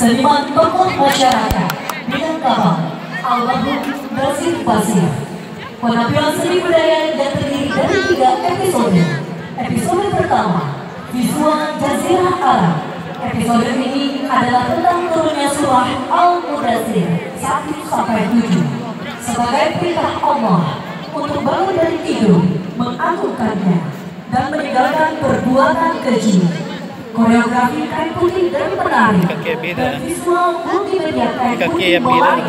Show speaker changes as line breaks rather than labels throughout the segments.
seniman tokoh masyarakat Minangkabau, almarhum Jazirah. Penampilan seni budaya yang terdiri dari 3 episode. Episode pertama, visual Jazirah Arab. Episode ini adalah tentang turunnya surah Al-Mudaththir 1-7 sebagai perintah Allah untuk bangun dari tidur, mengagungkannya, dan meninggalkan perbuatan keji. Koreografi kain putih dari penari dan visual multimedia kain putih lain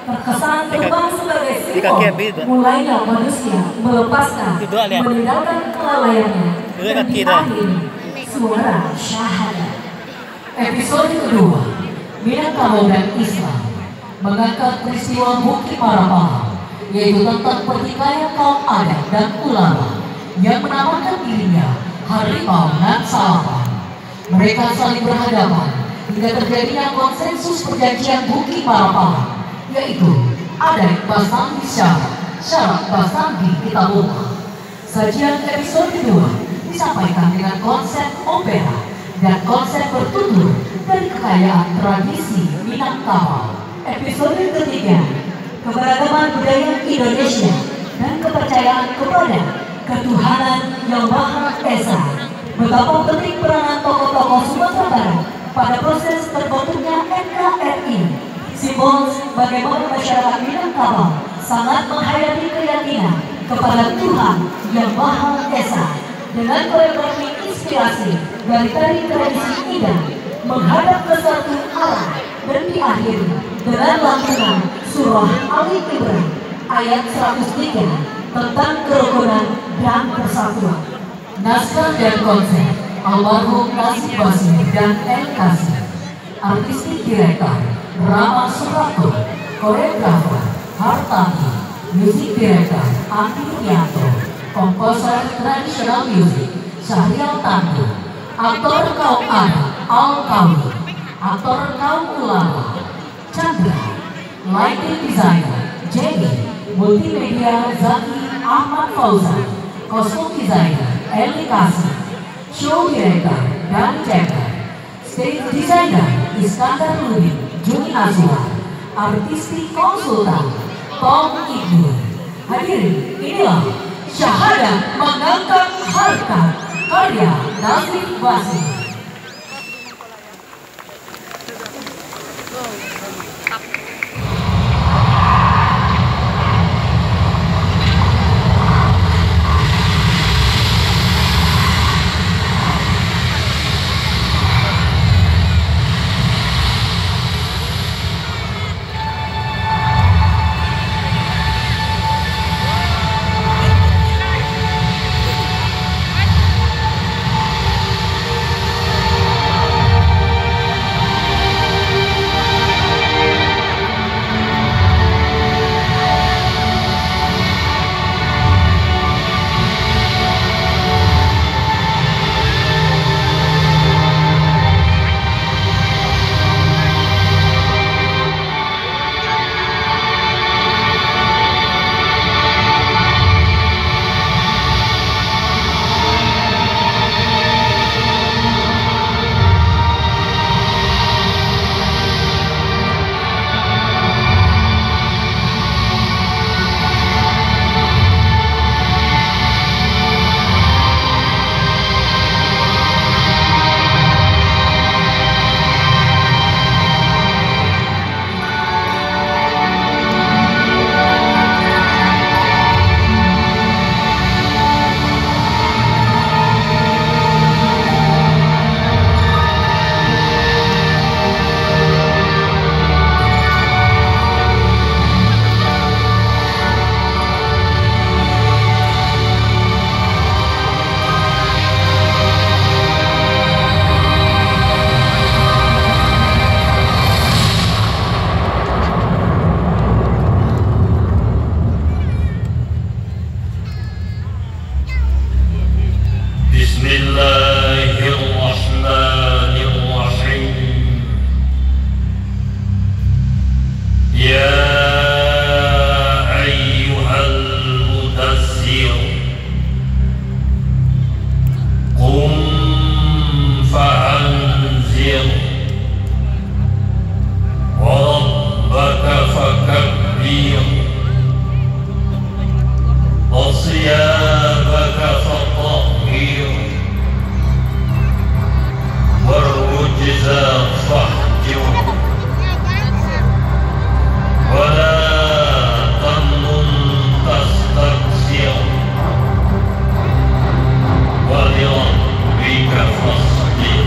terkesan terbang sebagai simbol mulainya manusia melepaskan, meninggalkan kelalaiannya, dan diakhiri suara syahadat. Episode kedua, Minangkabau dan Islam, mengangkat peristiwa Bukit Maha, yaitu tentang pertikaian kaum adat dan ulama yang menamakan dirinya harimau dan salapan. Mereka saling berhadapan hingga terjadinya konsensus perjanjian Bukit Maha, yaitu adat basandi syarat basandi kita buka. Sajian episode kedua disampaikan dengan konsep opera dan konsep bertutur dari kekayaan tradisi Minangkabau. Episode ketiga, Keberagaman Budaya Indonesia dan Kepercayaan Kepada, Ketuhanan yang Maha Esa. Betapa penting peranan tokoh-tokoh Sumatera Barat pada proses terbentuknya NKRI. Simbol bagaimana masyarakat Minangkabau sangat menghayati keyakinan kepada Tuhan yang Maha Esa dengan koreografi inspirasi dari tari tradisi Ida menghadap ke satu arah dan diakhiri dengan lantunan surah Al-Imran ayat 103 tentang kerukunan dan persatuan. Naskah dan konsep almarhum Nasib Basir dan El Kasih. Artistik direktor Rama Suprapto, koreografer Hartati, musik direktor Andi Yanto, komposer tradisional musik Syahrial Tandu, aktor kaum adat Al-Kawi, aktor kaum ulama Chandra, lighting designer Jenny, multimedia Zaki Ahmad Fauzan, kostum designer Eli Kasih, show director Dan Ceker, stage designer Iskandar Ludi, Juni Azwar, artistik konsultan Tom Ibu. Hadirin, inilah Syahadat Mengangkat Harkat karya Nasib Basir.
tasbah jiwa. Wala tamnun tastaksil. Walilah bika fasbih.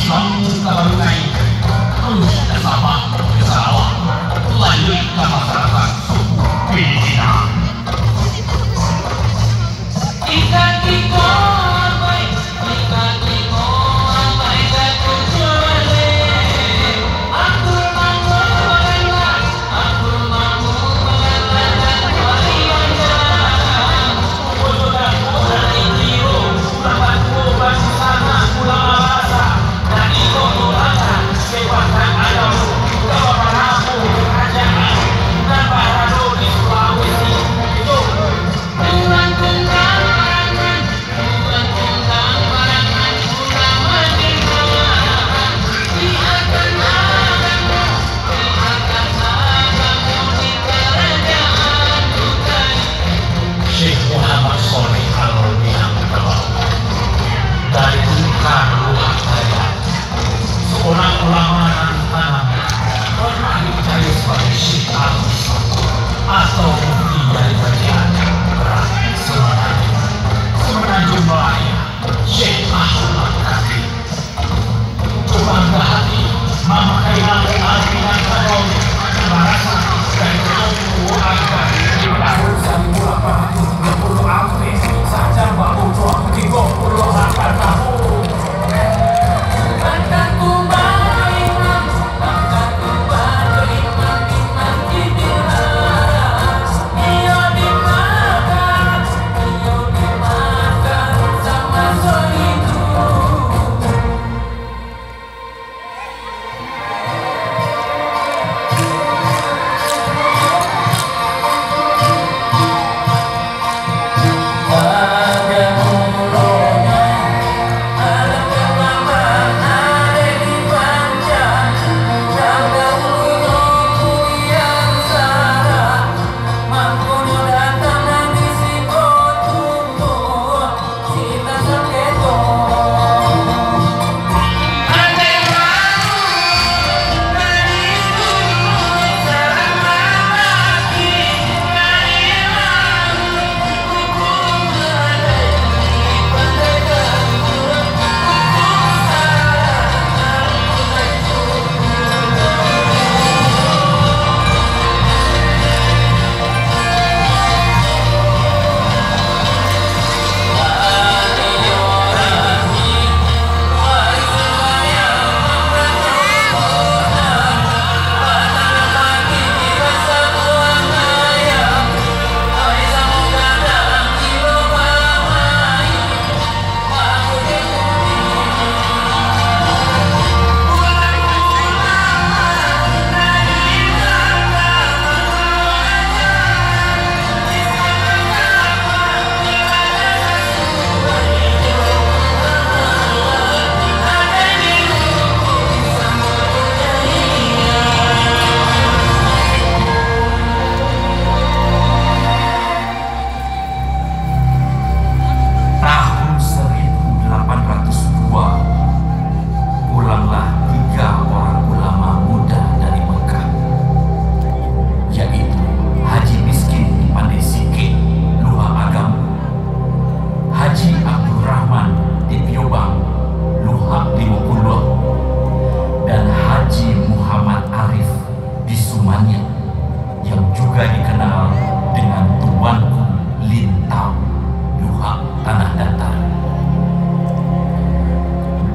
Islam kabarunai terus bersama Sarawak melalui ke masyarakat suku Filipina. Ikan kiko baik, ikan kiko baik dan kucule. Aku mampu melengah dan walianya. Wujudkan dari jiwa, berbantu bersama pulang rasa dan ikut doakan sepakan alam. Kau perahu kerajaan dan parado di Sulawesi itu. Dari Tukar Luar Daya, seorang ulama dan tanam pernah dipercaya sebagai syekh al-Islam atau mufti dari kerajaan berat Semenanjung Malaya, Syekh Ahmad Kaki. Berbangga hati memakai nama Minangkabau merasa dan berlaku agar di tahun 1830 April saja baru 30 tahun.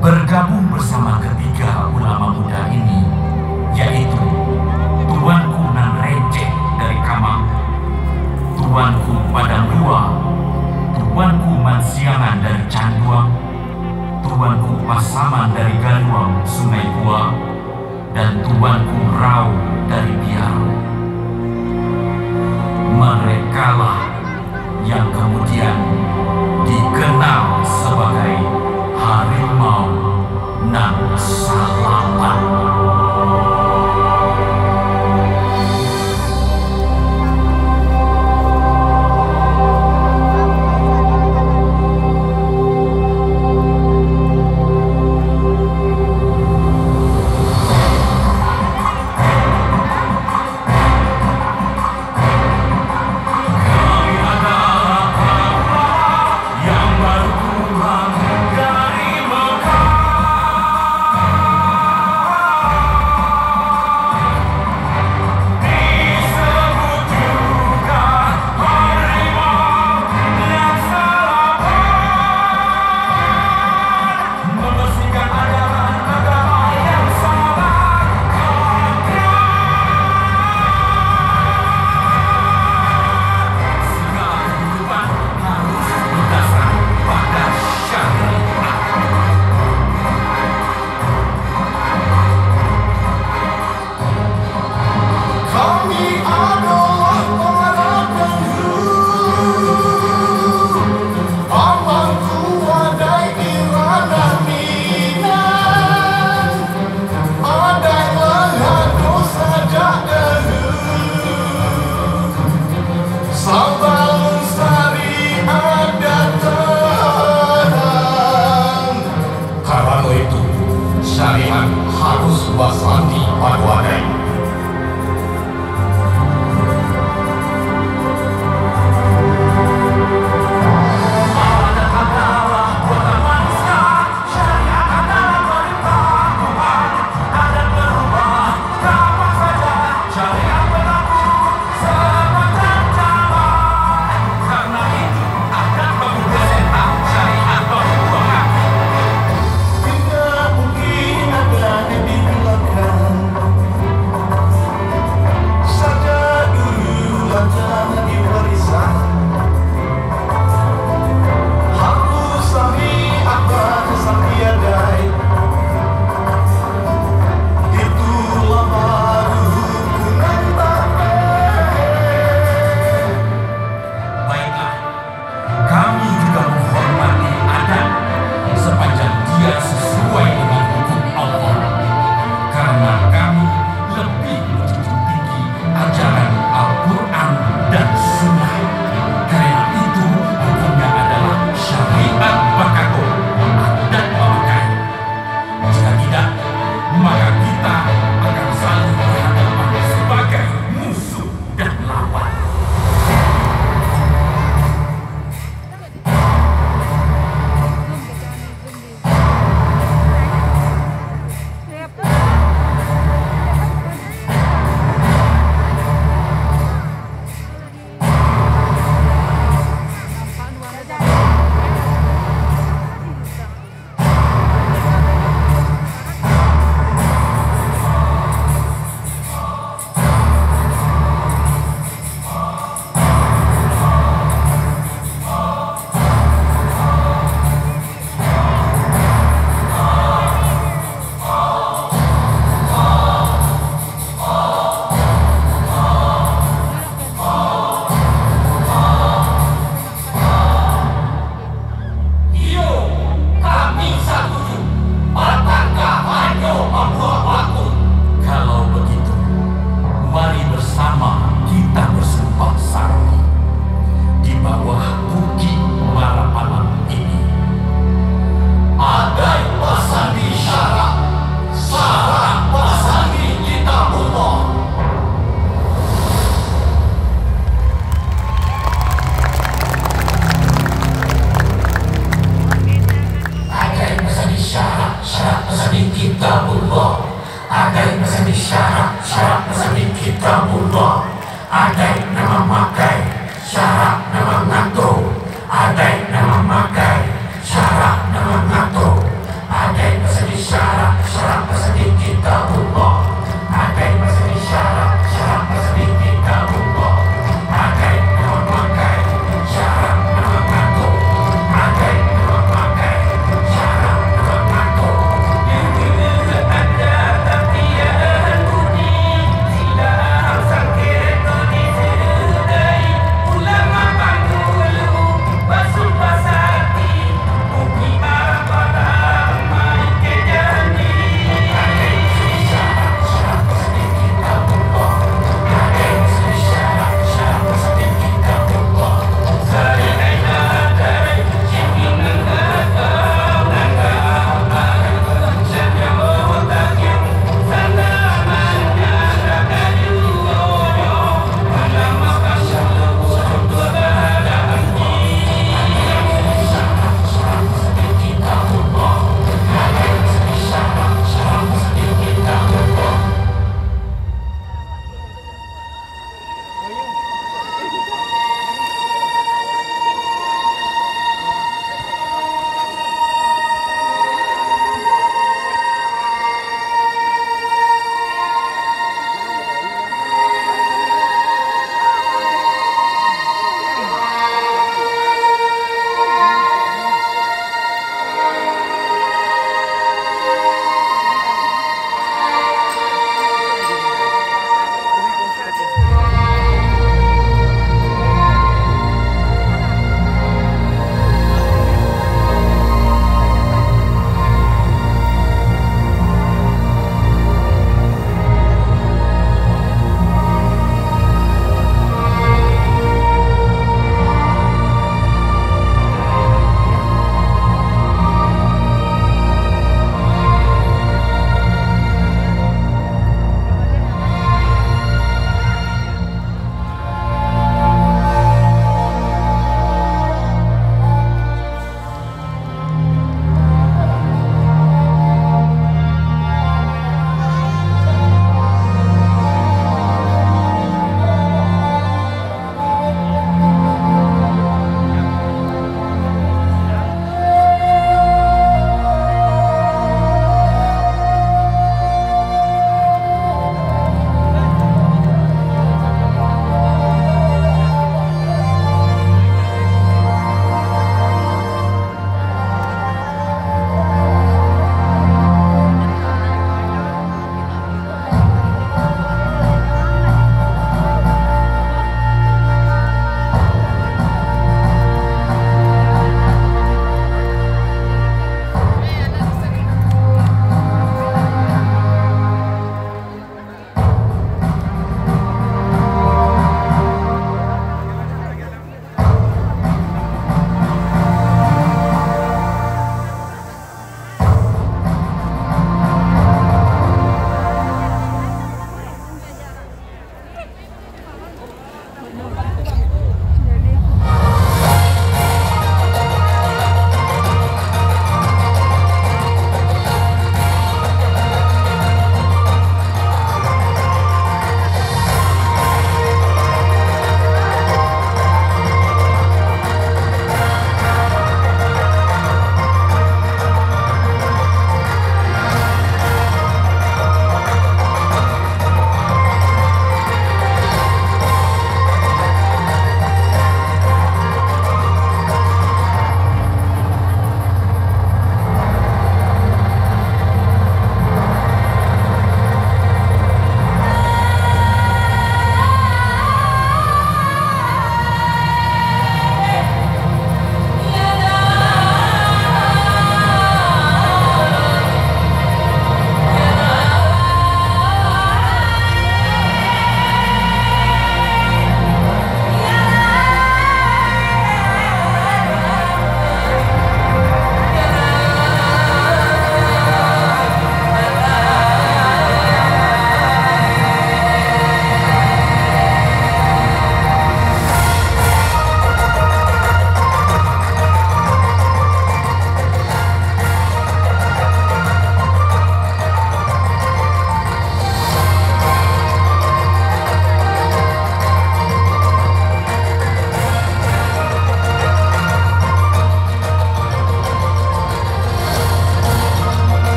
Bergabung bersama ketiga ulama muda ini, yaitu Tuanku Nan Receh dari Kamang, Tuanku Padang Dua, Tuanku Mansiangan dari Canduang, Tuanku Pasaman dari Galuang, Sungai Gua, dan Tuanku Rau dari Biaro. Merekalah yang kemudian dikenal sebagai harimau nan salapan.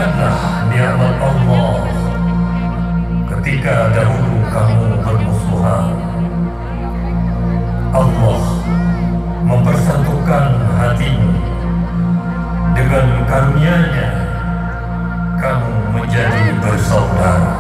Ingatlah nikmat Allah ketika dahulu kamu bermusuhan. Allah mempersatukan hatimu. Dengan karunia-Nya kamu menjadi bersaudara.